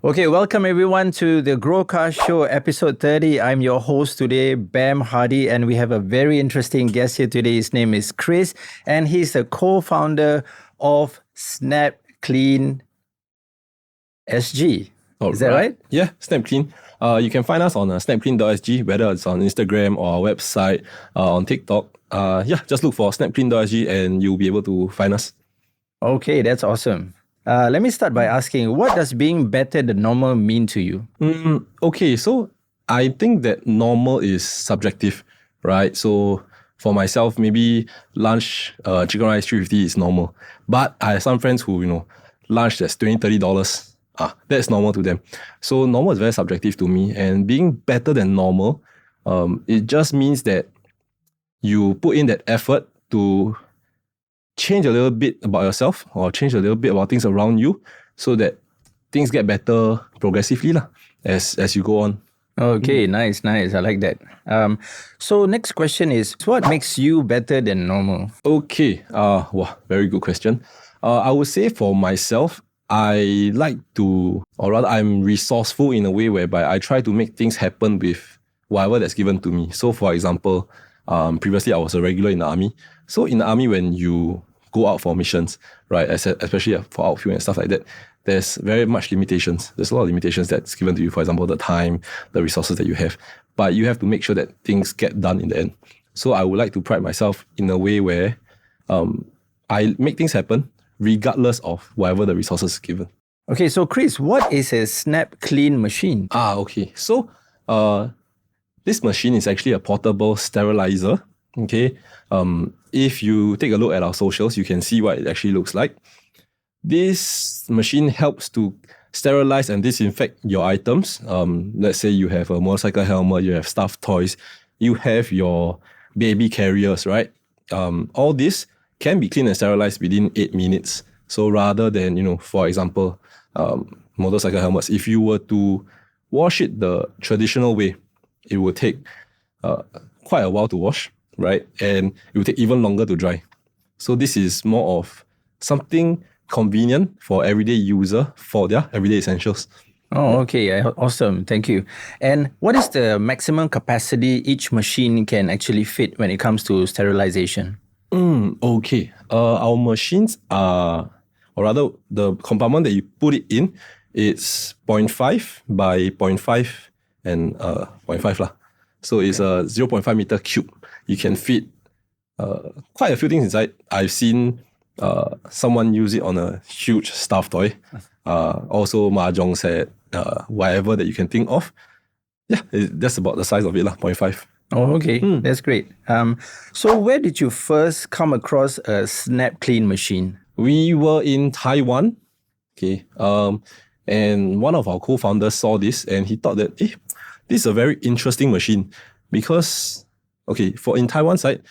Okay, welcome everyone to the GrowCast Show, episode 30. I'm your host today, Bam Hardy, and we have a very interesting guest here today. His name is Chris, and he's the co-founder of SNAPCLEAN SG. Is that right? Yeah, SNAPCLEAN. You can find us on snapclean.sg, whether it's on Instagram or our website, on TikTok. Just look for snapclean.sg and you'll be able to find us. Okay, that's awesome. Let me start by asking, what does being better than normal mean to you? Okay, so I think that normal is subjective, right? So for myself, maybe lunch, chicken rice, $3.50 is normal. But I have some friends who, lunch that's $20, $30. That's normal to them. So normal is very subjective to me. And being better than normal, it just means that you put in that effort to change a little bit about yourself or change a little bit about things around you so that things get better progressively as you go on. Okay, nice. I like that. So next question is, what makes you better than normal? Okay, very good question. I would say for myself, I like to, or rather I'm resourceful in a way whereby I try to make things happen with whatever that's given to me. So for example, previously I was a regular in the army. So in the army, when you go out for missions, right, especially for outfield and stuff like that, there's very much limitations. There's a lot of limitations that's given to you. For example, the time, the resources that you have. But you have to make sure that things get done in the end. So I would like to pride myself in a way where I make things happen regardless of whatever the resources given. Okay, so Chris, what is a SNAPCLEAN machine? Okay. So this machine is actually a portable sterilizer. Okay. If you take a look at our socials, you can see what it actually looks like. This machine helps to sterilize and disinfect your items. Let's say you have a motorcycle helmet, you have stuffed toys, you have your baby carriers, right? All this can be cleaned and sterilized within 8 minutes. So rather than, for example, motorcycle helmets, if you were to wash it the traditional way, it would take quite a while to wash, right? And it will take even longer to dry. So this is more of something convenient for everyday user for their everyday essentials. Oh, okay. Awesome. Thank you. And what is the maximum capacity each machine can actually fit when it comes to sterilization? Okay. Our machines are, or rather the compartment that you put it in, it's 0.5 by 0.5 and 0.5 lah. So it's a 0.5 meter cube. You can fit quite a few things inside. I've seen someone use it on a huge stuffed toy. Also mahjong set, whatever that you can think of. Yeah, that's about the size of it, 0.5. Oh, okay. That's great. So where did you first come across a SNAPCLEAN machine? We were in Taiwan. Okay. And one of our co-founders saw this and he thought that, this is a very interesting machine because, in Taiwan side,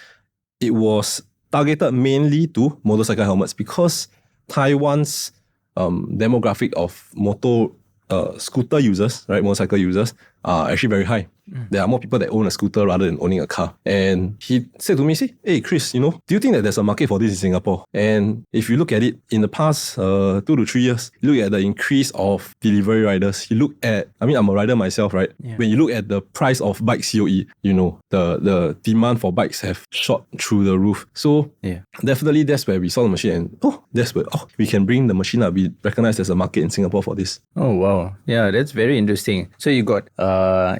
it was targeted mainly to motorcycle helmets because Taiwan's demographic of scooter users, right, motorcycle users, are actually very high. There are more people that own a scooter rather than owning a car. And he said to me, hey, Chris, do you think that there's a market for this in Singapore? And if you look at it, in the past 2 to 3 years, you look at the increase of delivery riders. You look at, I'm a rider myself, right? Yeah. When you look at the price of bike COE, the demand for bikes have shot through the roof. So definitely that's where we saw the machine and that's where we can bring the machine up. We recognized there's a market in Singapore for this. Oh, wow. Yeah, that's very interesting. So you got,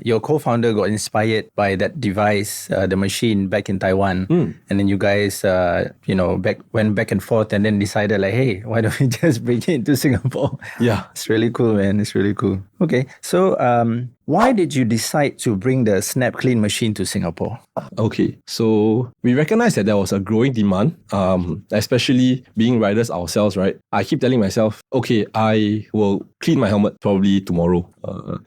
your co-founder got inspired by that device, the machine back in Taiwan. And then you guys, went back and forth and then decided hey, why don't we just bring it into Singapore? Yeah. It's really cool, man. It's really cool. Okay. So, why did you decide to bring the SNAPCLEAN machine to Singapore? Okay, so we recognized that there was a growing demand, especially being riders ourselves, right? I keep telling myself, I will clean my helmet probably tomorrow.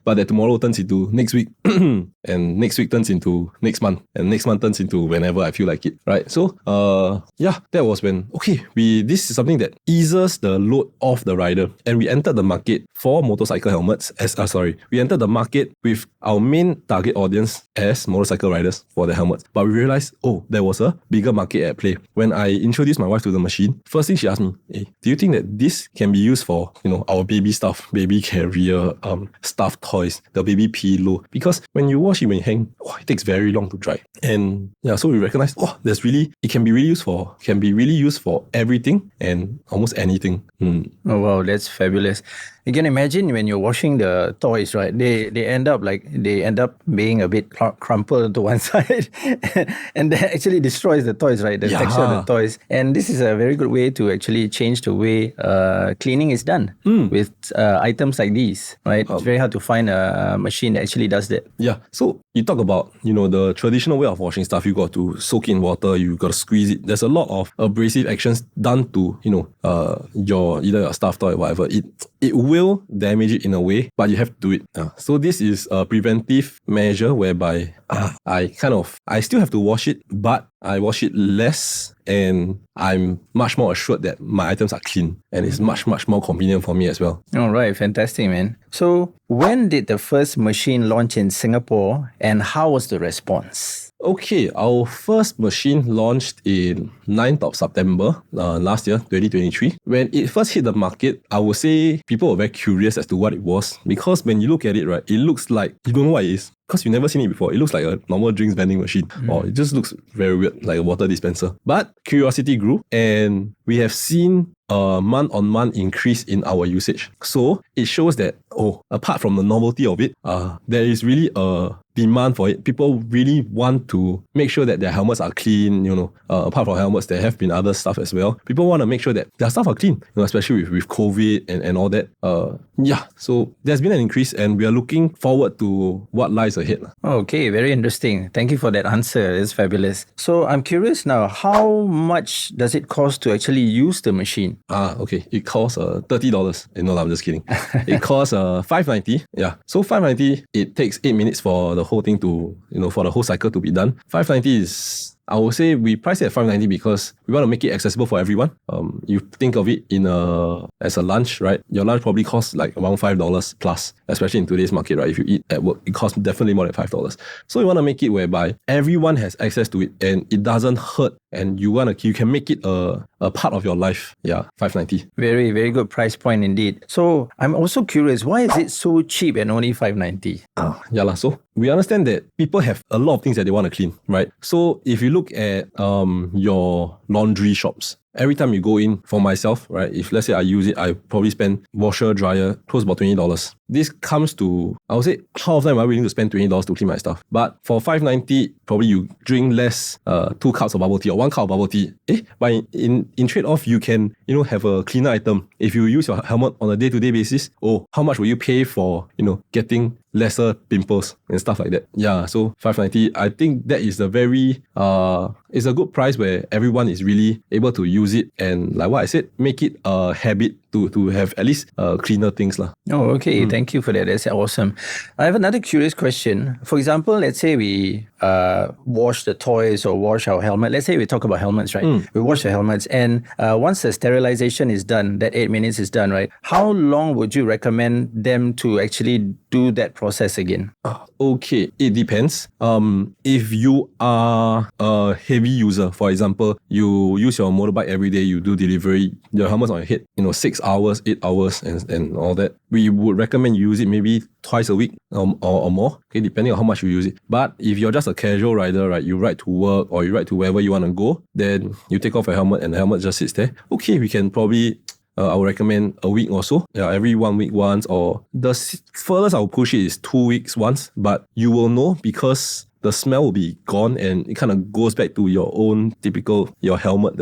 But that tomorrow turns into next week, and next week turns into next month, and next month turns into whenever I feel like it, right? So, that was when, this is something that eases the load off the rider. And we entered the market for motorcycle helmets, we entered the market it with our main target audience as motorcycle riders for the helmets. But we realized, there was a bigger market at play. When I introduced my wife to the machine, first thing she asked me, hey, do you think that this can be used for, our baby stuff, baby carrier, stuffed toys, the baby pillow? Because when you wash it, when you hang, it takes very long to dry. And so we recognized, it can be really used for everything and almost anything. Oh wow, that's fabulous. You can imagine when you're washing the toys, right? They end up being a bit crumpled to one side, and that actually destroys the toys, right? The texture of the toys. And this is a very good way to actually change the way cleaning is done with items like these, right? It's very hard to find a machine that actually does that. Yeah. So you talk about the traditional way of washing stuff. You got to soak in water. You got to squeeze it. There's a lot of abrasive actions done to either your stuffed toy or whatever. It will damage it in a way, but you have to do it. So this is a preventive measure whereby I still have to wash it, but I wash it less and I'm much more assured that my items are clean and it's much, much more convenient for me as well. All right, fantastic, man. So when did the first machine launch in Singapore and how was the response? Okay, our first machine launched in 9th of September last year, 2023. When it first hit the market, I would say people were very curious as to what it was, because when you look at it, right, it looks like you don't know what it is because you've never seen it before. It looks like a normal drinks vending machine, or it just looks very weird, like a water dispenser. But curiosity grew and we have seen a month-on-month increase in our usage. So it shows that, apart from the novelty of it, there is really a demand for it. People really want to make sure that their helmets are clean. Apart from helmets, there have been other stuff as well. People want to make sure that their stuff are clean, especially with COVID and all that. So there's been an increase and we are looking forward to what lies ahead. Okay, very interesting. Thank you for that answer. It's fabulous. So I'm curious now, how much does it cost to actually use the machine? Okay. It costs $30. No, I'm just kidding. It costs $5.90. Yeah. So $5.90, it takes 8 minutes for the whole thing to, for the whole cycle to be done. $5.90 is, I would say we price it at $5.90 because we want to make it accessible for everyone. You think of it as a lunch, right? Your lunch probably costs like around $5 plus, especially in today's market, right? If you eat at work, it costs definitely more than $5. So we want to make it whereby everyone has access to it and it doesn't hurt, and you can make it a part of your life. Yeah, $5.90. Very, very good price point indeed. So I'm also curious, why is it so cheap and only $5.90? So we understand that people have a lot of things that they want to clean, right? So if you look at your laundry shops, every time you go in, for myself, right, if let's say I use it, I probably spend washer, dryer, close about $20. This comes to, I would say, how often am I willing to spend $20 to clean my stuff? But for $5.90, probably you drink less, 2 cups of bubble tea or 1 cup of bubble tea. But in trade-off, you can, have a cleaner item. If you use your helmet on a day-to-day basis, how much will you pay for, getting lesser pimples and stuff like that? Yeah, so $5.90, I think that is it's a good price where everyone is really able to use it, and like what I said, make it a habit to have at least cleaner things. Oh, okay. Thank you for that. That's awesome. I have another curious question. For example, let's say we wash the toys or wash our helmet. Let's say we talk about helmets, right? We wash the helmets, and once the sterilization is done, that 8 minutes is done, right? How long would you recommend them to actually do that process again? Okay, it depends. If you are a heavy user, for example, you use your motorbike every day, you do delivery, your helmet's on your head, 6 hours, 8 hours, and all that, we would recommend you use it maybe twice a week or more, okay, depending on how much you use it. But if you're just a casual rider, right, you ride to work or you ride to wherever you want to go, then you take off your helmet and the helmet just sits there. Okay, we can probably I would recommend a week or so. Yeah, every 1 week once, or the furthest I will push it is 2 weeks once. But you will know because the smell will be gone and it kind of goes back to your own typical, your helmet,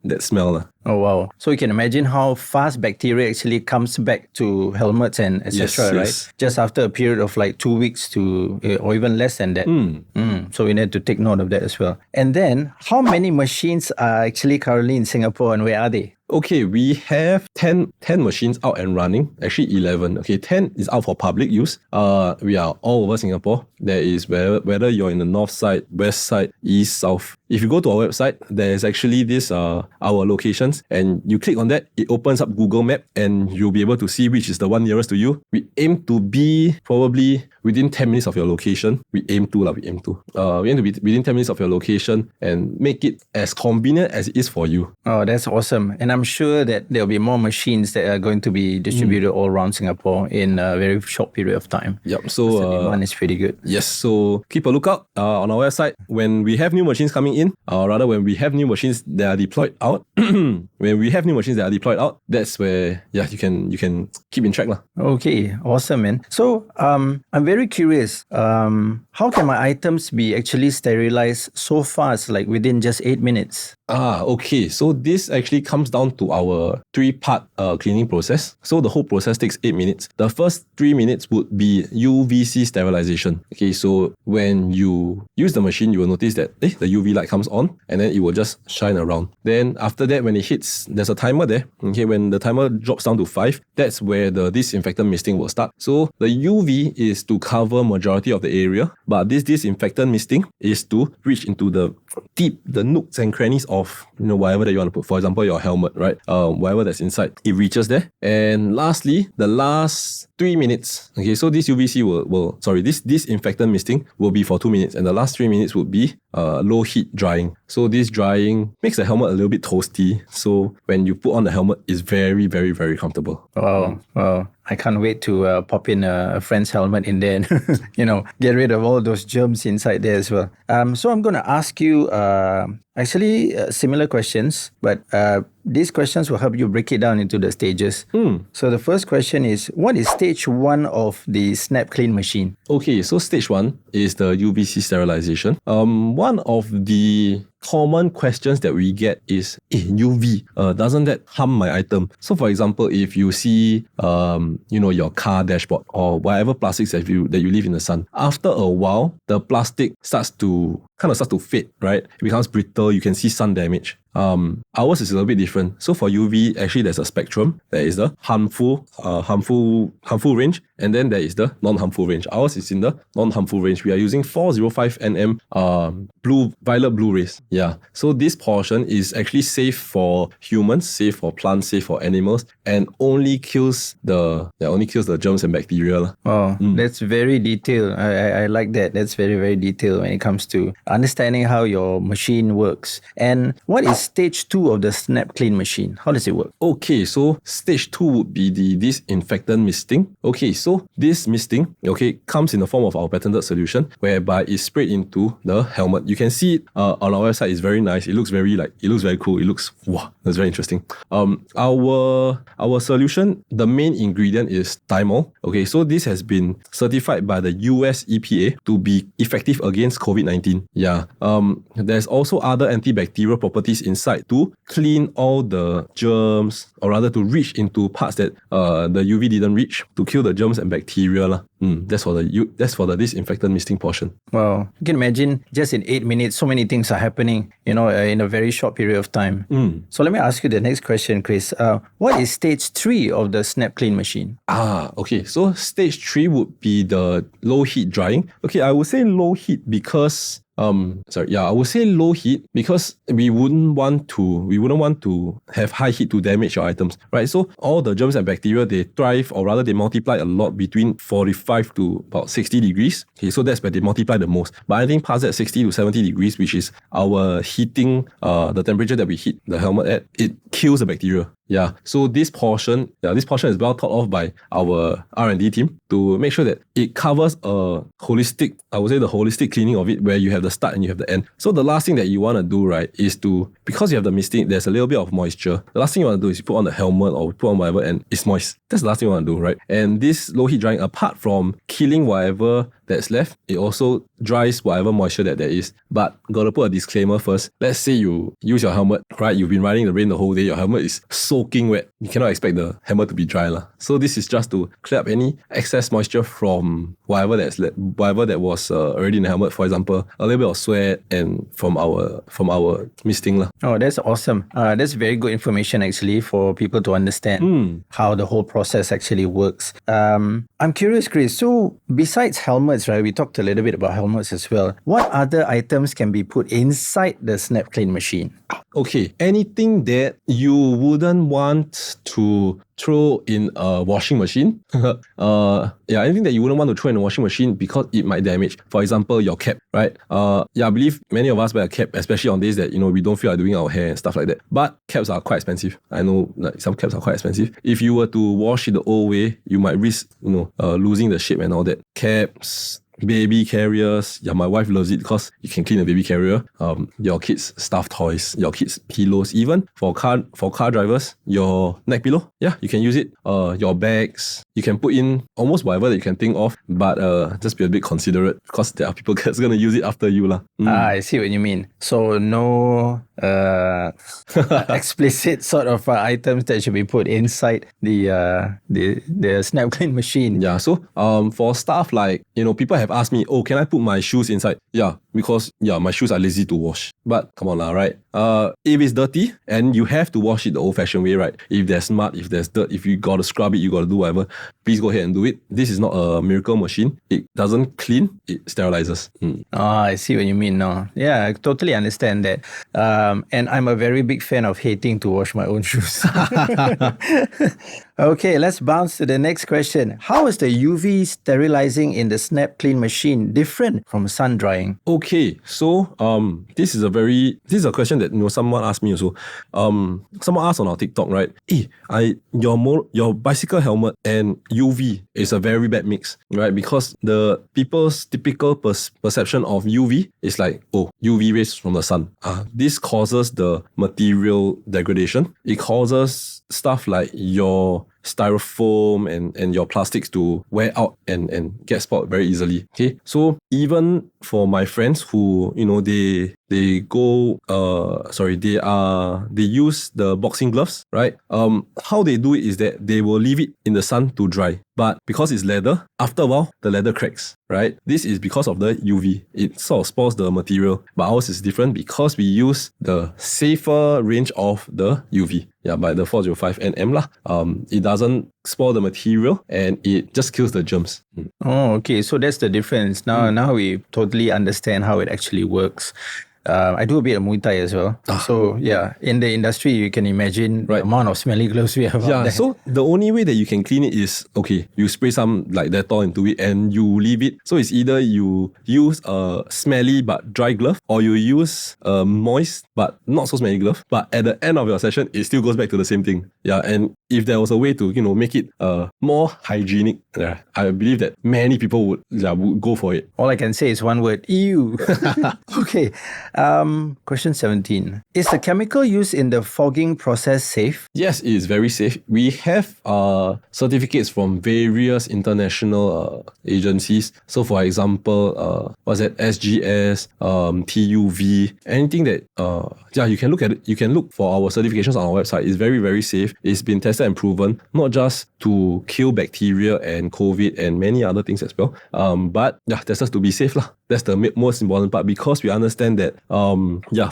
that smell. Oh, wow. So you can imagine how fast bacteria actually comes back to helmets and etc., right? Just after a period of like 2 weeks to, or even less than that. So we need to take note of that as well. And then, how many machines are actually currently in Singapore and where are they? Okay, we have 10 machines out and running. Actually 11. Okay, 10 is out for public use. We are all over Singapore. There is whether you're in the north side, west side, east, south. If you go to our website, there is actually this our locations locations, and you click on that, it opens up Google Map, and you'll be able to see which is the one nearest to you. We aim to be probably within 10 minutes of your location. We aim to be within 10 minutes of your location and make it as convenient as it is for you. Oh, that's awesome. And I'm sure that there'll be more machines that are going to be distributed all around Singapore in a very short period of time. Yep. So the demand is pretty good. Yes. So keep a lookout on our website when we have new machines coming in, or rather when we have new machines that are deployed out. That's where you can keep in track. Okay, awesome, man. So I'm very curious. How can my items be actually sterilized so fast, like within just 8 minutes? Okay. So this actually comes down to our 3-part cleaning process. So the whole process takes 8 minutes. The first 3 minutes would be UVC sterilization. Okay, so when you use the machine, you will notice that the UV light comes on and then it will just shine around. Then after that, when it hits, there's a timer there. Okay, when the timer drops down to 5, that's where the disinfectant misting will start. So the UV is to cover majority of the area, but this disinfectant misting is to reach into the nooks and crannies of whatever that you want to put. For example, your helmet, right? Whatever that's inside, it reaches there. And lastly, the last 3 minutes. Okay, so this UVC this disinfectant misting will be for 2 minutes, and the last 3 minutes would be low heat drying. So this drying makes the helmet a little bit toasty. So when you put on the helmet, it's very, very, very comfortable. Wow. I can't wait to pop in a friend's helmet in there and, get rid of all those germs inside there as well. So I'm going to ask you similar questions, but these questions will help you break it down into the stages. So the first question is, what is stage 1 of the SNAPCLEAN machine? Okay, so stage 1 is the UVC sterilization. One of the common questions that we get is, UV, doesn't that harm my item? So for example, if you see, your car dashboard or whatever plastics that you leave in the sun, after a while, the plastic starts to fade, right? It becomes brittle. You can see sun damage. Ours is a little bit different. So for UV, actually there's a spectrum. There is the harmful range, and then there is the non-harmful range. Ours is in the non-harmful range. We are using 405 nm violet blue rays. Yeah. So this portion is actually safe for humans, safe for plants, safe for animals, and only kills the germs and bacteria. Oh, that's very detailed. I like that. That's very, very detailed when it comes to understanding how your machine works. And what is stage 2 of the SNAPCLEAN machine? How does it work? Okay, so stage 2 would be the disinfectant misting. Okay, so this misting, comes in the form of our patented solution, whereby it's sprayed into the helmet. You can see it on our website. It's very nice. It looks very cool. It looks, wow, that's very interesting. Our solution, the main ingredient is thymol. Okay, so this has been certified by the US EPA to be effective against COVID-19. Yeah. There's also other antibacterial properties inside to clean all the germs, or rather to reach into parts that the UV didn't reach, to kill the germs and bacteria. That's for the disinfectant misting portion. Wow. You can imagine just in 8 minutes, so many things are happening, in a very short period of time. So let me ask you the next question, Chris. What is stage 3 of the SNAPCLEAN machine? Okay. So stage 3 would be the low heat drying. Okay, I would say low heat because I would say low heat because we wouldn't want to have high heat to damage your items, right? So all the germs and bacteria, they thrive, or rather they multiply a lot between 45 to about 60 degrees. Okay, so that's where they multiply the most. But I think past that 60 to 70 degrees, which is our heating, the temperature that we heat the helmet at, it kills the bacteria. Yeah, so this portion is well thought of by our R&D team to make sure that it covers a holistic, I would say the holistic cleaning of it, where you have the start and you have the end. So the last thing that you want to do, right, is to, because you have the misting, there's a little bit of moisture. The last thing you want to do is you put on the helmet or put on whatever and it's moist. That's the last thing you want to do, right? And this low heat drying, apart from killing whatever that's left, it also dries whatever moisture that there is. But gotta put a disclaimer first. Let's say you use your helmet, right? You've been riding in the rain the whole day. Your helmet is soaking wet. You cannot expect the helmet to be dry. So this is just to clear up any excess moisture from whatever that was already in the helmet. For example, a little bit of sweat and from our misting. Oh, that's awesome. That's very good information actually for people to understand how the whole process actually works. I'm curious, Chris. So, besides helmets, right? We talked a little bit about helmets as well. What other items can be put inside the SnapClean machine? Okay, anything that you wouldn't want to throw in a washing machine. Anything that you wouldn't want to throw in a washing machine because it might damage. For example, your cap, right? I believe many of us wear a cap, especially on days that, we don't feel like doing our hair and stuff like that. But caps are quite expensive. I know like some caps are quite expensive. If you were to wash it the old way, you might risk, losing the shape and all that. Caps, baby carriers. Yeah, my wife loves it because you can clean a baby carrier. Your kids' stuffed toys, your kids' pillows, even for car drivers, your neck pillow. Yeah, you can use it. Your bags. You can put in almost whatever that you can think of, but just be a bit considerate because there are people that's gonna use it after you lah. I see what you mean. So no explicit sort of items that should be put inside the SnapClean machine. Yeah. So for stuff like people have asked me, oh, can I put my shoes inside? Yeah, because my shoes are lazy to wash. But come on lah, right? If it's dirty and you have to wash it the old-fashioned way, right? If there's mud, if there's dirt, if you gotta scrub it, you gotta do whatever. Please go ahead and do it. This is not a miracle machine. It doesn't clean, it sterilizes. I see what you mean now. Yeah, I totally understand that. And I'm a very big fan of hating to wash my own shoes. Okay, let's bounce to the next question. How is the UV sterilizing in the SnapClean machine different from sun drying? Okay, so this is a question that someone asked me also. Someone asked on our TikTok, right? Your bicycle helmet and UV is a very bad mix, right? Because the people's typical perception of UV is like, oh, UV rays from the sun. This causes the material degradation. It causes stuff like your styrofoam and your plastics to wear out and get spoiled very easily. Okay, so even for my friends who they use the boxing gloves, right? How they do it is that they will leave it in the sun to dry. But because it's leather, after a while, the leather cracks, right? This is because of the UV. It sort of spoils the material. But ours is different because we use the safer range of the UV. Yeah, by the 405 nm lah. It doesn't spoil the material and it just kills the germs. Oh, okay. So that's the difference. Now we totally understand how it actually works. I do a bit of Muay Thai as well. So yeah, in the industry, you can imagine the amount of smelly gloves we have out there. So the only way that you can clean it is, okay, you spray some like Dettol into it and you leave it. So it's either you use a smelly but dry glove or you use a moist but not so smelly glove. But at the end of your session, it still goes back to the same thing. Yeah, and if there was a way to, make it more hygienic, I believe that many people would go for it. All I can say is one word, ew. Okay. Question 17. Is the chemical used in the fogging process safe? Yes, it is very safe. We have certificates from various international agencies. So for example, SGS, TUV, anything that, you can look at it. You can look for our certifications on our website. It's very, very safe. It's been tested and proven, not just to kill bacteria and COVID and many other things as well. But that's just to be safe lah. That's the most important part because we understand that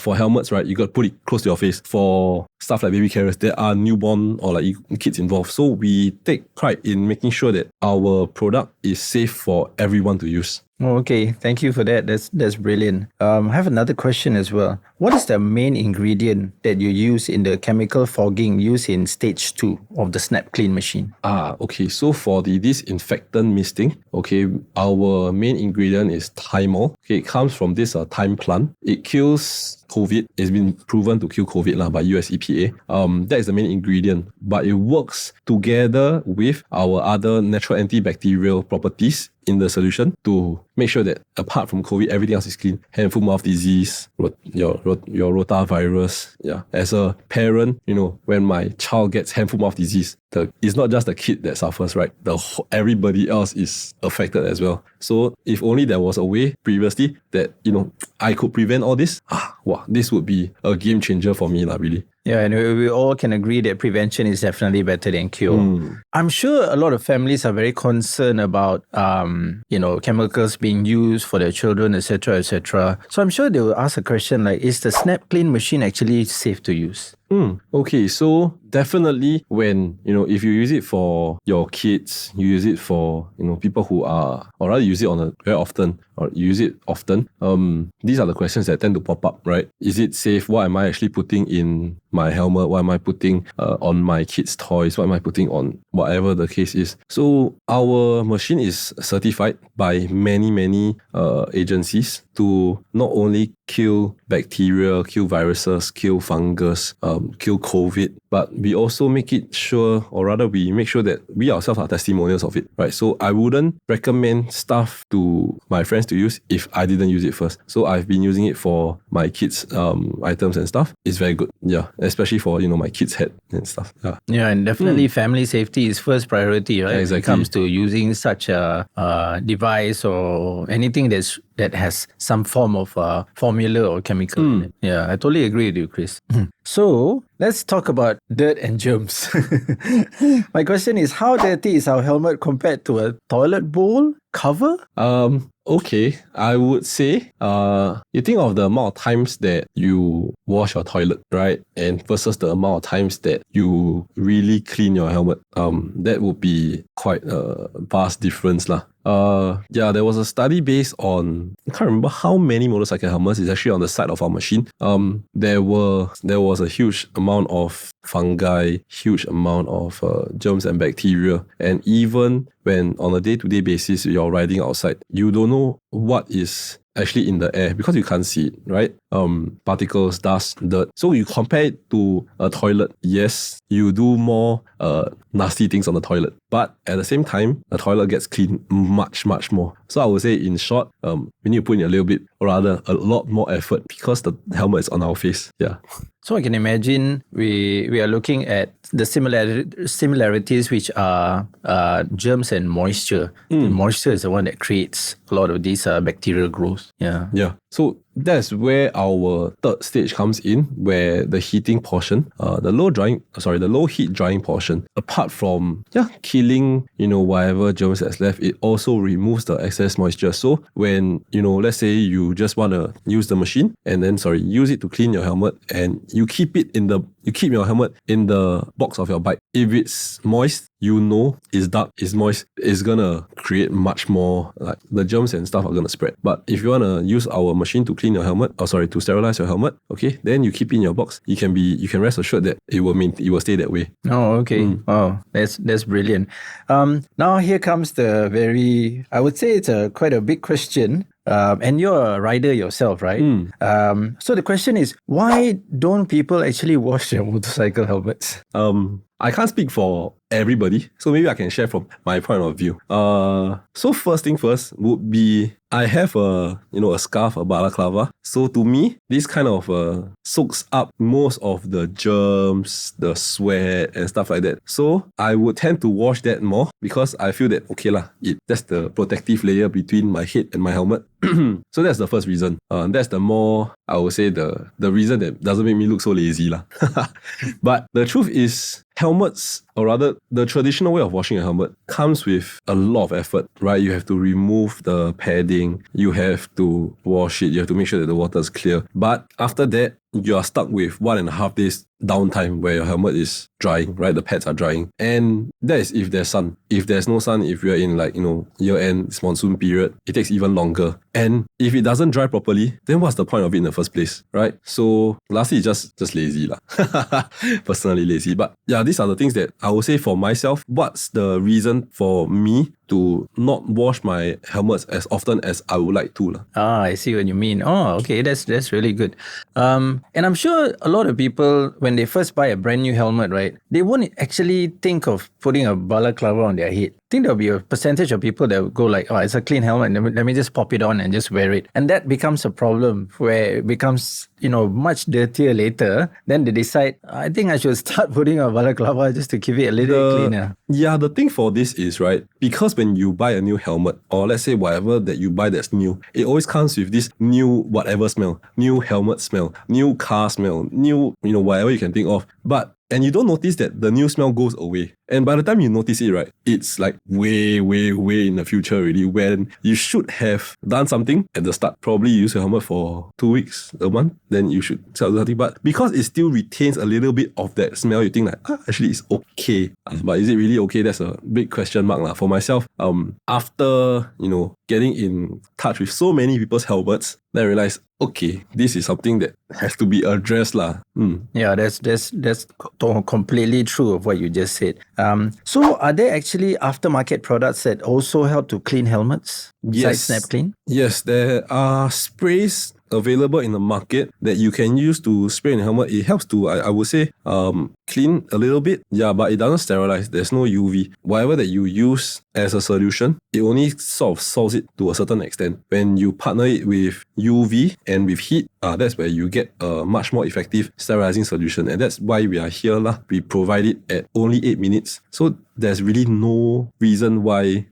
for helmets, right, you got to put it close to your face. For stuff like baby carriers, there are newborn or like kids involved. So we take pride in making sure that our product is safe for everyone to use. Oh, okay. Thank you for that. That's brilliant. I have another question as well. What is the main ingredient that you use in the chemical fogging used in stage 2 of the SnapClean machine? Okay. So for the disinfectant misting, okay, our main ingredient is thymol. Okay, it comes from this thyme plant. It kills COVID. It's been proven to kill COVID by US EPA. That is the main ingredient, but it works together with our other natural antibacterial properties in the solution to make sure that apart from COVID, everything else is clean. Hand, foot, mouth disease, your rotavirus. Yeah. As a parent, when my child gets hand, foot, mouth disease, it's not just the kid that suffers, right? Everybody else is affected as well. So if only there was a way previously that, I could prevent all this, this would be a game changer for me, really. Yeah, and we all can agree that prevention is definitely better than cure. I'm sure a lot of families are very concerned about, chemicals being used for their children, etc., etc. So I'm sure they will ask a question like, is the SnapClean machine actually safe to use? Okay, so definitely when, if you use it for your kids, you use it for, people who are, or rather use it very often, or use it often, these are the questions that tend to pop up, right? Is it safe? What am I actually putting in my helmet? What am I putting on my kids' toys? What am I putting on whatever the case is? So our machine is certified by many, many agencies to not only kill bacteria, kill viruses, kill fungus, kill COVID, but we also make it sure, or rather we make sure that we ourselves are testimonials of it, right? So I wouldn't recommend stuff to my friends to use if I didn't use it first. So I've been using it for my kids' items and stuff. It's very good, yeah, especially for, my kids' head and stuff. Yeah, and definitely family safety is first priority, right? Yeah, exactly. When it comes to using such a device or anything that has some form of formula or chemical in it. Yeah, I totally agree with you, Chris. So let's talk about dirt and germs. My question is, how dirty is our helmet compared to a toilet bowl cover? Okay, I would say, you think of the amount of times that you wash your toilet, right? And versus the amount of times that you really clean your helmet. That would be quite a vast difference lah. Yeah, there was a study based on, I can't remember how many motorcycle helmets is actually on the side of our machine. There was a huge amount of fungi, huge amount of germs and bacteria, and even when on a day-to-day basis you're riding outside, you don't know what is actually in the air because you can't see it, right? Particles, dust, dirt. So you compare it to a toilet. Yes, you do more nasty things on the toilet, but at the same time, the toilet gets cleaned much, much more. So I would say, in short, we need to put in a little bit, or rather a lot more effort because the helmet is on our face. Yeah. So I can imagine we are looking at the similarities, which are germs and moisture. The moisture is the one that creates a lot of these bacterial growth. Yeah. Yeah. So that's where our third stage comes in, where the heating portion, the low heat drying portion, apart from killing, whatever germs that's left, it also removes the excess moisture. So when, let's say you just want to use the machine and then use it to clean your helmet, and you keep your helmet in the box of your bike. If it's moist, it's dark, it's moist, it's gonna create much more, like the germs and stuff are gonna spread. But if you wanna use our machine to clean your helmet, to sterilize your helmet, okay, then you keep it in your box. You can rest assured that it will stay that way. Oh, okay. Oh, that's brilliant. Now here comes the I would say it's quite a big question. And you're a rider yourself, right? So the question is, why don't people actually wash their motorcycle helmets? I can't speak for everybody, so maybe I can share from my point of view. So first thing first would be, I have a scarf, a balaclava. So to me, this kind of soaks up most of the germs, the sweat and stuff like that. So I would tend to wash that more because I feel that, okay lah, that's the protective layer between my head and my helmet. So that's the first reason. That's the more, I would say, the reason that doesn't make me look so lazy lah. But the truth is, helmets, or rather the traditional way of washing a helmet, comes with a lot of effort, right? You have to remove the padding, you have to wash it, you have to make sure that the water is clear. But after that, you are stuck with 1.5 days downtime where your helmet is drying, right? The pads are drying. And that is if there's sun. If there's no sun, if you're in year-end, it's monsoon period, it takes even longer. And if it doesn't dry properly, then what's the point of it in the first place, right? So lastly, it's just lazy lah. Personally lazy. But yeah, these are the things that I would say for myself. What's the reason for me to not wash my helmets as often as I would like to lah? I see what you mean. Oh, okay, that's really good. And I'm sure a lot of people, when they first buy a brand new helmet, right, they won't actually think of putting a balaclava on their head. I think there'll be a percentage of people that will go like, oh, it's a clean helmet, let me just pop it on and just wear it. And that becomes a problem where it becomes, much dirtier later. Then they decide, I think I should start putting a balaclava just to keep it a little cleaner. Yeah, the thing for this is, right, because when you buy a new helmet, or let's say whatever that you buy that's new, it always comes with this new whatever smell, new helmet smell, new car smell, new, whatever you can think of. And you don't notice that the new smell goes away. And by the time you notice it, right, it's like way, way, way in the future already, when you should have done something at the start. Probably use your helmet for 2 weeks, a month, then you should start doing something. But because it still retains a little bit of that smell, you think like, actually it's okay. But is it really okay? That's a big question mark. For myself, after, getting in touch with so many people's helmets, then I realized, okay, this is something that has to be addressed. Yeah, that's completely true of what you just said. So are there actually aftermarket products that also help to clean helmets besides SnapClean? Yes, there are sprays available in the market that you can use to spray in the helmet. It helps to, I would say, clean a little bit. Yeah, but it doesn't sterilize. There's no UV. Whatever that you use as a solution, it only sort of solves it to a certain extent. When you partner it with UV and with heat, that's where you get a much more effective sterilizing solution. And that's why we are here. We provide it at only 8 minutes. So there's really no reason why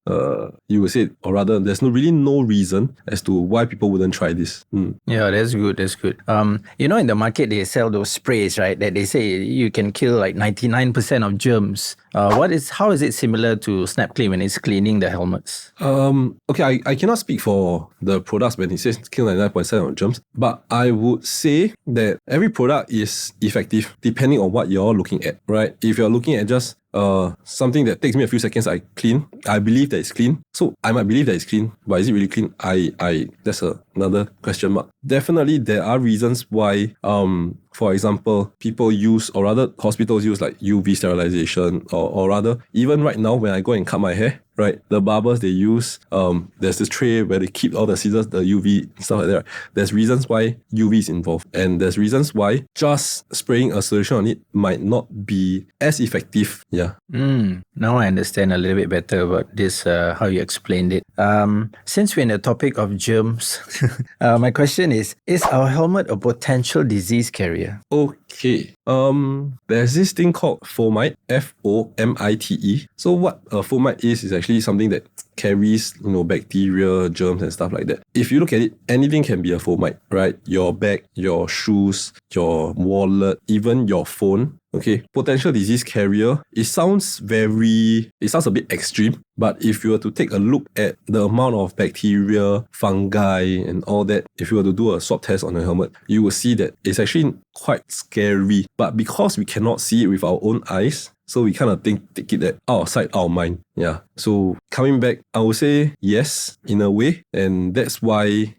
you would say, or rather, there's really no reason as to why people wouldn't try this. Yeah, that's good. In the market they sell those sprays, right? That they say you can kill like 99% of germs. How is it similar to SnapClean when it's cleaning the helmets? Okay, I cannot speak for the products when it says kill 99% of germs, but I would say that every product is effective depending on what you're looking at, right? If you're looking at just something that takes me a few seconds, I clean. I believe that it's clean. So I might believe that it's clean, but is it really clean? That's another question mark. Definitely there are reasons why, for example, people use, or rather hospitals use like UV sterilization, or rather, even right now when I go and cut my hair, right, the barbers, they use, there's this tray where they keep all the scissors, the UV, stuff like that. Right? There's reasons why UV is involved. And there's reasons why just spraying a solution on it might not be as effective. Yeah. Now I understand a little bit better about this, how you explained it. Since we're in the topic of germs, my question is our helmet a potential disease carrier? Okay. There's this thing called fomite, F-O-M-I-T-E. So what a fomite is actually something that carries, bacteria, germs and stuff like that. If you look at it, anything can be a fomite, right? Your bag, your shoes, your wallet, even your phone. Okay, potential disease carrier. It sounds a bit extreme, but if you were to take a look at the amount of bacteria, fungi, and all that, if you were to do a swab test on a helmet, you will see that it's actually quite scary. But because we cannot see it with our own eyes, so we kind of take it that out of sight, out of mind. Yeah. So coming back, I would say yes, in a way. And that's why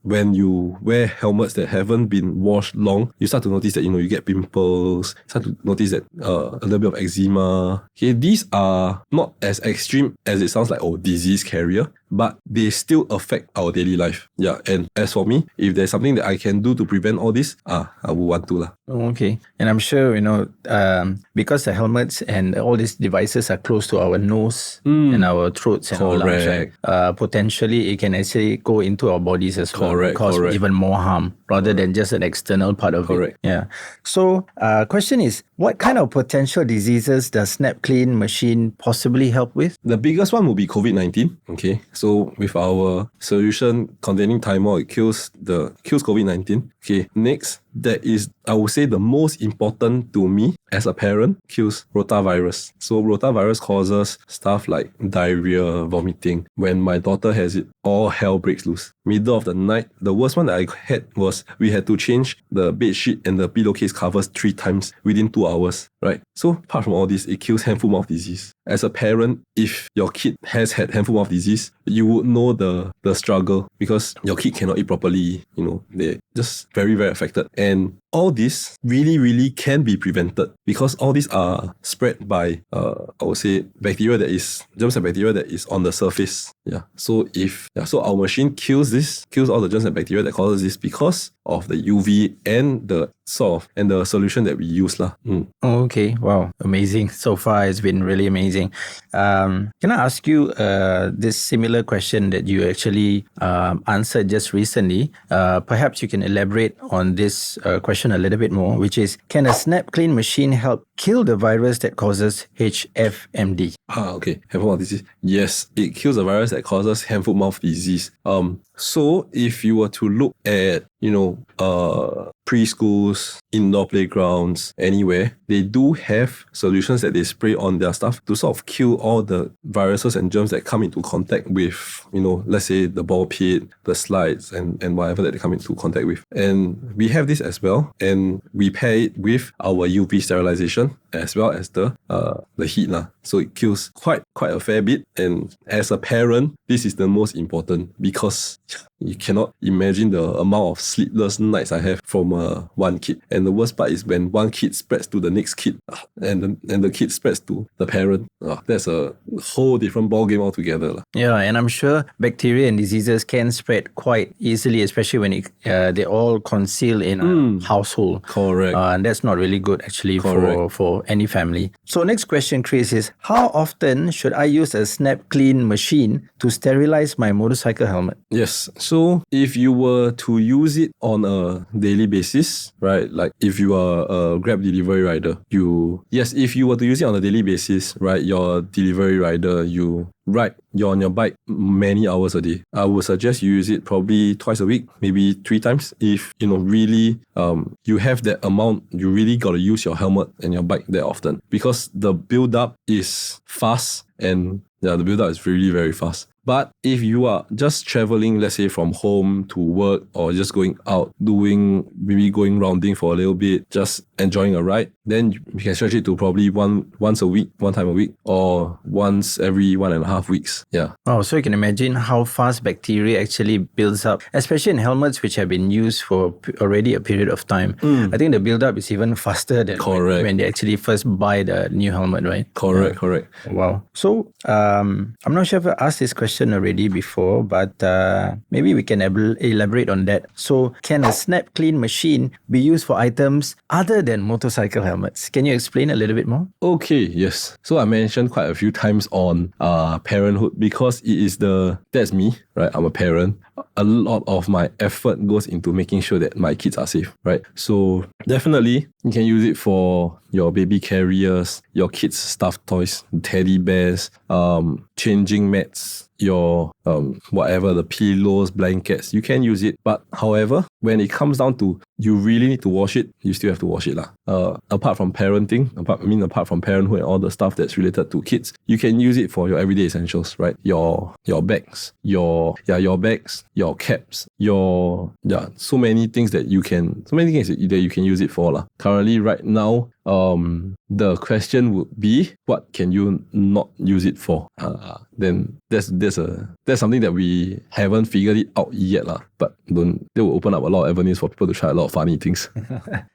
when you wear helmets that haven't been washed long, you start to notice that, you get pimples, start to notice that a little bit of eczema. Okay, these are not as extreme as it sounds like, disease carrier, but they still affect our daily life. Yeah. And as for me, if there's something that I can do to prevent all this, I would want to. Okay. And I'm sure, because the helmets and all these devices are close to our nose and our throats and our lungs, right? Potentially it can actually go into our bodies as well, cause even more harm rather than just an external part of it. Yeah. So question is, what kind of potential diseases does SnapClean machine possibly help with? The biggest one will be COVID-19. Okay. So with our solution containing thymol, it kills COVID-19. Okay. Next, that is, I would say, the most important to me as a parent, kills rotavirus. So rotavirus causes stuff like diarrhea, vomiting. When my daughter has it, all hell breaks loose. Middle of the night, the worst one that I had was we had to change the bed sheet and the pillowcase covers 3 times within 2 hours, right? So apart from all this, it kills hand-foot-mouth disease. As a parent, if your kid has had hand-foot-mouth disease, you would know the struggle because your kid cannot eat properly, they're just very, very affected. And all this really, really can be prevented because all these are spread by, I would say, germs and bacteria that is on the surface. Yeah. So our machine kills all the germs and bacteria that causes this because of the UV and the solution that we use. Okay. Wow. Amazing. So far, it's been really amazing. Can I ask you this similar question that you actually answered just recently? Perhaps you can elaborate on this question a little bit more, which is, can a SnapClean machine help kill the virus that causes HFMD? Okay. Hand-foot-mouth disease. Yes, it kills a virus that causes hand-foot-mouth disease. So if you were to look at, preschools, indoor playgrounds, anywhere, they do have solutions that they spray on their stuff to sort of kill all the viruses and germs that come into contact with, let's say the ball pit, the slides, and whatever that they come into contact with. And we have this as well, and we pair it with our UV sterilization as well as the heat. So it kills quite a fair bit. And as a parent, this is the most important, because you cannot imagine the amount of sleepless nights I have from one kid. And the worst part is when one kid spreads to the next kid, and the kid spreads to the parent. That's a whole different ballgame altogether. Yeah, and I'm sure bacteria and diseases can spread quite easily, especially when they all conceal in a household. Correct. And that's not really good actually for any family. So next question, Chris, is how often should I use a SNAPCLEAN machine to sterilize my motorcycle helmet? Yes. So if you were to use it on a daily basis, right? Like if you are a Grab delivery rider, if you were to use it on a daily basis, right? Your delivery rider, you're on your bike many hours a day. I would suggest you use it probably twice a week, maybe 3 times. If really you have that amount, you really got to use your helmet and your bike that often, because the build up is fast, and the build up is really, very fast. But if you are just traveling, let's say from home to work, or just going out, maybe going rounding for a little bit, just enjoying a ride, then you can stretch it to probably one time a week, or once every 1.5 weeks. Yeah. Oh, so you can imagine how fast bacteria actually builds up, especially in helmets which have been used for already a period of time. I think the build-up is even faster than when they actually first buy the new helmet, right? Correct. Wow. So, I'm not sure if I asked this question already before, but maybe we can elaborate on that. So, can a SNAPCLEAN machine be used for items other than motorcycle helmets? Can you explain a little bit more? Okay, yes. So I mentioned quite a few times on parenthood, because that's me, right? I'm a parent. A lot of my effort goes into making sure that my kids are safe, right? So definitely you can use it for your baby carriers, your kids' stuffed toys, teddy bears, changing mats, your whatever, the pillows, blankets. You can use it, but however, when it comes down to you really need to wash it, you still have to wash it lah. Apart from parenting, apart from parenthood and all the stuff that's related to kids, you can use it for your everyday essentials, right? Your bags, your caps, so many things that you can use it for lah. Currently, right now, the question would be, what can you not use it for? Then that's something that we haven't figured it out yet lah. But they will open up a lot of avenues for people to try a lot of funny things.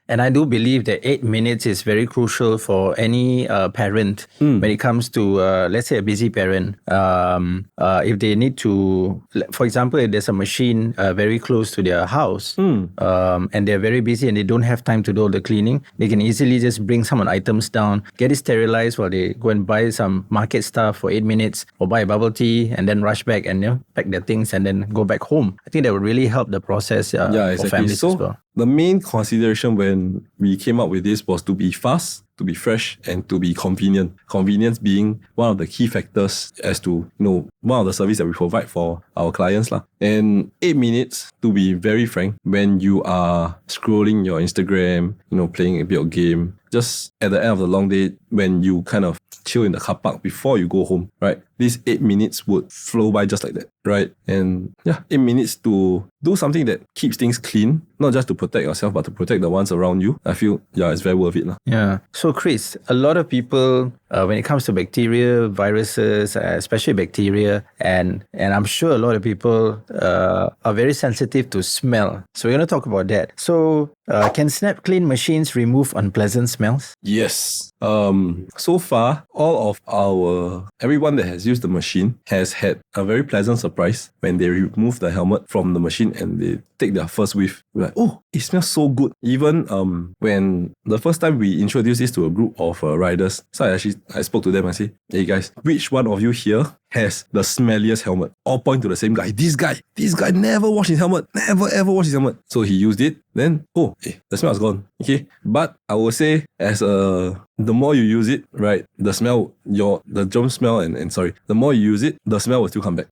And I do believe that 8 minutes is very crucial for any parent when it comes to, let's say, a busy parent. If they need to, for example, if there's a machine very close to their house and they're very busy and they don't have time to do all the cleaning, they can easily just bring some items down, get it sterilized while they go and buy some market stuff for 8 minutes, or buy a bubble tea and then rush back and pack their things and then go back home. I think that would really help the process for families as well. The main consideration when we came up with this was to be fast, to be fresh, and to be convenient. Convenience being one of the key factors as to, one of the service that we provide for our clients lah. And 8 minutes, to be very frank, when you are scrolling your Instagram, playing a bit of game, just at the end of the long day, when you kind of chill in the car park before you go home, right? These 8 minutes would flow by just like that, right? And 8 minutes to do something that keeps things clean, not just to protect yourself, but to protect the ones around you. I feel, it's very worth it lah. Yeah. So Chris, a lot of people, when it comes to bacteria, viruses, especially bacteria, and I'm sure a lot of people are very sensitive to smell. So we're going to talk about that. So can SNAPCLEAN machines remove unpleasant smells? Yes. So far, everyone that has used the machine has had a very pleasant surprise when they remove the helmet from the machine and they take their first whiff. We're like, oh, it smells so good. Even when the first time we introduced this to a group of riders, so I spoke to them. I say, hey guys, which one of you here has the smelliest helmet? All point to the same guy. This guy never washed his helmet. Never ever washed his helmet. So he used it. Then, the smell is gone. Okay. But I would say, as a the more you use it, right, the smell, the germ smell and sorry, the more you use it, the smell will still come back.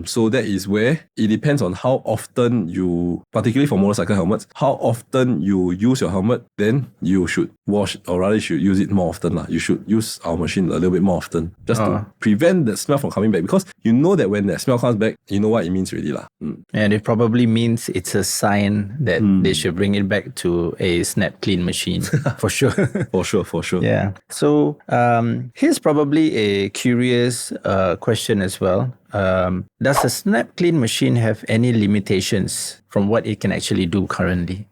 So that is where it depends on how often you, particularly for motorcycle helmets, how often you use your helmet, then you should wash, or rather you should use it more often. You should use our machine a little bit more often, just to prevent the smell from coming back, because you know that when that smell comes back, you know what it means really. And it probably means it's a sign that they should bring it back to a SNAPCLEAN machine. For sure. For sure. Yeah. So here's probably a curious question as well. Does a SNAPCLEAN machine have any limitations from what it can actually do currently?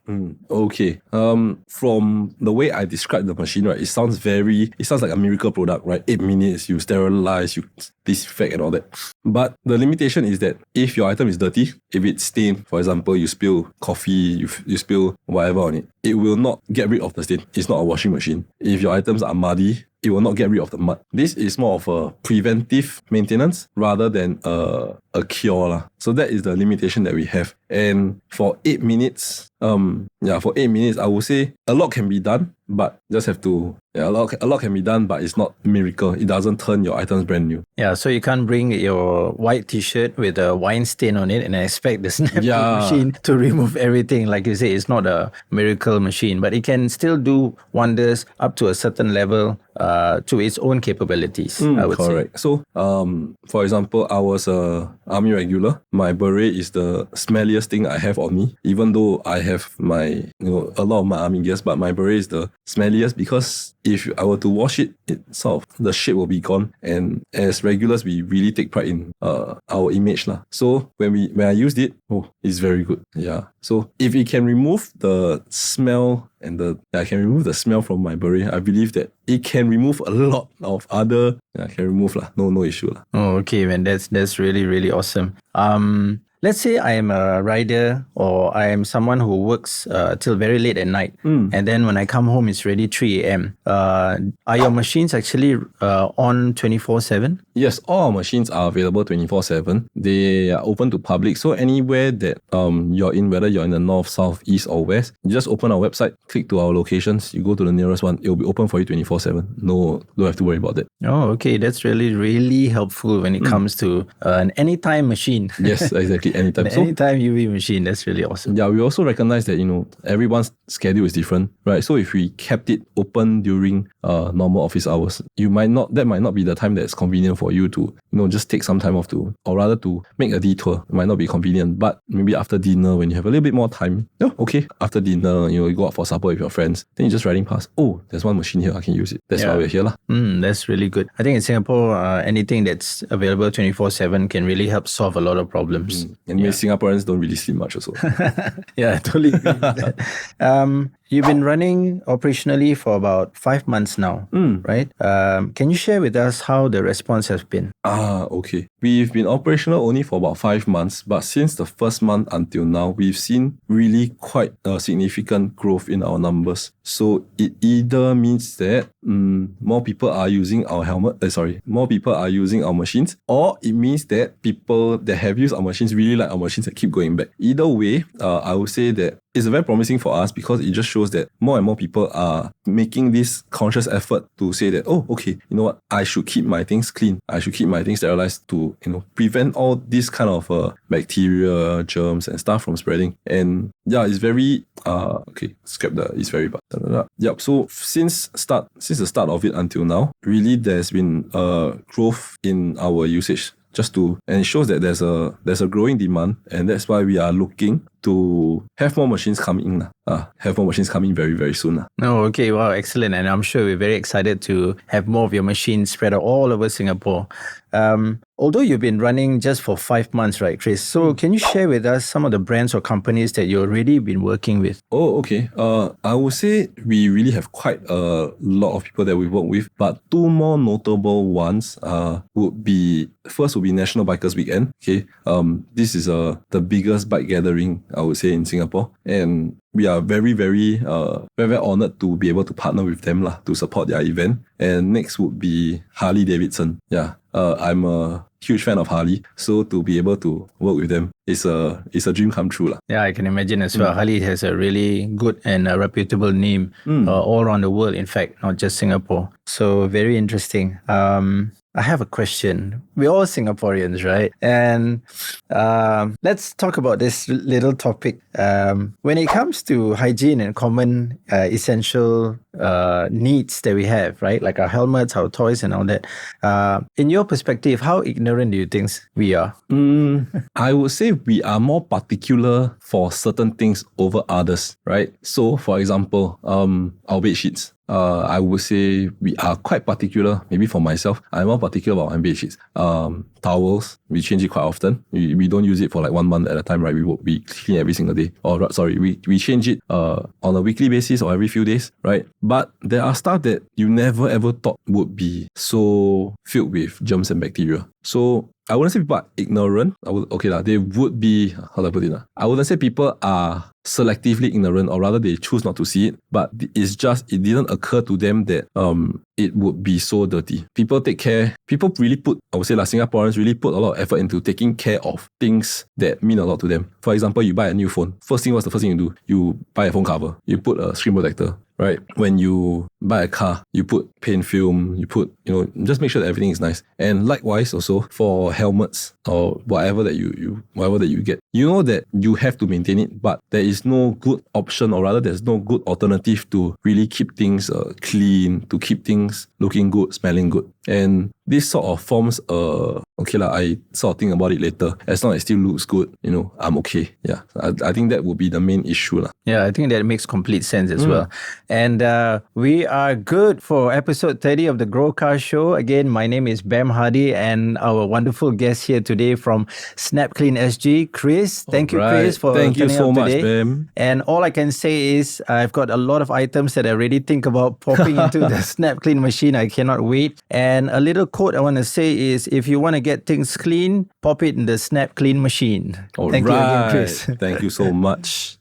Okay. From the way I describe the machine, right, it sounds like a miracle product, right? 8 minutes, you sterilize, you disinfect and all that. But the limitation is that if your item is dirty, if it's stained, for example, you spill coffee, you spill whatever on it, it will not get rid of the stain. It's not a washing machine. If your items are muddy, it will not get rid of the mud. This is more of a preventive maintenance rather than a cure. So that is the limitation that we have. And for 8 minutes, I would say a lot can be done, but just have to, a lot can be done, but it's not a miracle. It doesn't turn your items brand new. Yeah, so you can't bring your white t-shirt with a wine stain on it and expect the SNAPCLEAN machine to remove everything. Like you say, it's not a miracle machine, but it can still do wonders up to a certain level to its own capabilities, I would correct. say. So, for example, I was a army regular. My beret is the smelliest thing I have on me, even though I have my, a lot of my army gears, but my beret is the smelliest because if I were to wash it, the shape will be gone. And as regulars, we really take pride in our image. So when I used it, it's very good. Yeah. So if it can remove the smell I can remove the smell from my beret, I believe that it can remove a lot of other, can remove no issue. Oh, okay, man, that's really, really awesome. Let's say I am a rider or I am someone who works till very late at night. And then when I come home, it's already 3 a.m. Are your machines actually on 24/7? Yes, all our machines are available 24/7. They are open to public. So anywhere that you're in, whether you're in the north, south, east or west, you just open our website, click to our locations, you go to the nearest one, it will be open for you 24/7. No, don't have to worry about that. Oh, okay. That's really, really helpful when it comes to an anytime machine. Yes, exactly. Anytime. Anytime UV machine. That's really awesome. Yeah, we also recognize that, everyone's schedule is different, right? So if we kept it open during normal office hours, that might not be the time that's convenient for you to, just take some time off or rather to make a detour. It might not be convenient, but maybe after dinner when you have a little bit more time, after dinner, you go out for supper with your friends, then you're just riding past, there's one machine here, I can use it. That's why we're here. That's really good. I think in Singapore, anything that's available 24/7 can really help solve a lot of problems. And Singaporeans don't really sleep much also. Yeah, I totally agree with that. You've been running operationally for about 5 months now, right? Can you share with us how the response has been? Okay. We've been operational only for about 5 months, but since the first month until now, we've seen really quite a significant growth in our numbers. So it either means that more people are using our more people are using our machines, or it means that people that have used our machines really like our machines and keep going back. Either way, I would say that it's very promising for us because it just shows that more and more people are making this conscious effort to say that, okay, you know what, I should keep my things clean. I should keep my things sterilized to, prevent all this kind of bacteria, germs and stuff from spreading. And yeah, it's very, it's very bad. Yep. So since the start of it until now, really there's been growth in our usage. And it shows that there's a growing demand, and that's why we are looking to have more machines coming in. Have more machines coming very, very soon. Oh, okay. Wow, excellent. And I'm sure we're very excited to have more of your machines spread out all over Singapore. Although you've been running just for 5 months, right, Chris? So can you share with us some of the brands or companies that you've already been working with? Oh, okay. I would say we really have quite a lot of people that we work with, but 2 more notable ones would be National Bikers Weekend. Okay. This is the biggest bike gathering I would say, in Singapore. And we are very, very, very honored to be able to partner with them to support their event. And next would be Harley Davidson. Yeah, I'm a huge fan of Harley, so to be able to work with them is a dream come true. Yeah, I can imagine as well. Harley has a really good and reputable name all around the world, in fact, not just Singapore. So very interesting. I have a question. We're all Singaporeans, right? And let's talk about this little topic. When it comes to hygiene and common essential needs that we have, right? Like our helmets, our toys and all that. In your perspective, how ignorant do you think we are? I would say we are more particular for certain things over others, right? So, for example, our bed sheets. I would say we are quite particular. Maybe for myself, I'm more particular about my bed sheets. Towels, we change it quite often. We don't use it for like 1 month at a time, right? We clean every single day. We change it on a weekly basis or every few days, right? But there are stuff that you never ever thought would be so filled with germs and bacteria. So I wouldn't say people are ignorant. They would be, how do I put it? I wouldn't say people are selectively ignorant, or rather they choose not to see it, but it's just, it didn't occur to them that it would be so dirty. People take care, people really put, I would say Singaporeans really put a lot of effort into taking care of things that mean a lot to them. For example, you buy a new phone. What's the first thing you do? You buy a phone cover, you put a screen protector, right? When you buy a car, you put paint film, you put, just make sure that everything is nice. And likewise also for helmets or whatever that you get. You know that you have to maintain it, but there is no good option, or rather there's no good alternative to really keep things clean, to keep things looking good, smelling good. And this sort of forms I sort of think about it later. As long as it still looks good, I'm okay. Yeah, I think that would be the main issue. Yeah, I think that makes complete sense as well. And we are good for episode 30 of the GrowCast Show. Again, my name is Bam Hardy, and our wonderful guest here today from SNAPCLEAN SG, Chris. Thank you, Chris, for thank you turning so up much, today. Bam. And all I can say is I've got a lot of items that I already think about popping into the SNAPCLEAN machine. I cannot wait. And a little quote I want to say is, if you want to get things clean, pop it in the SNAPCLEAN machine. All Thank you again, Chris. Thank you so much.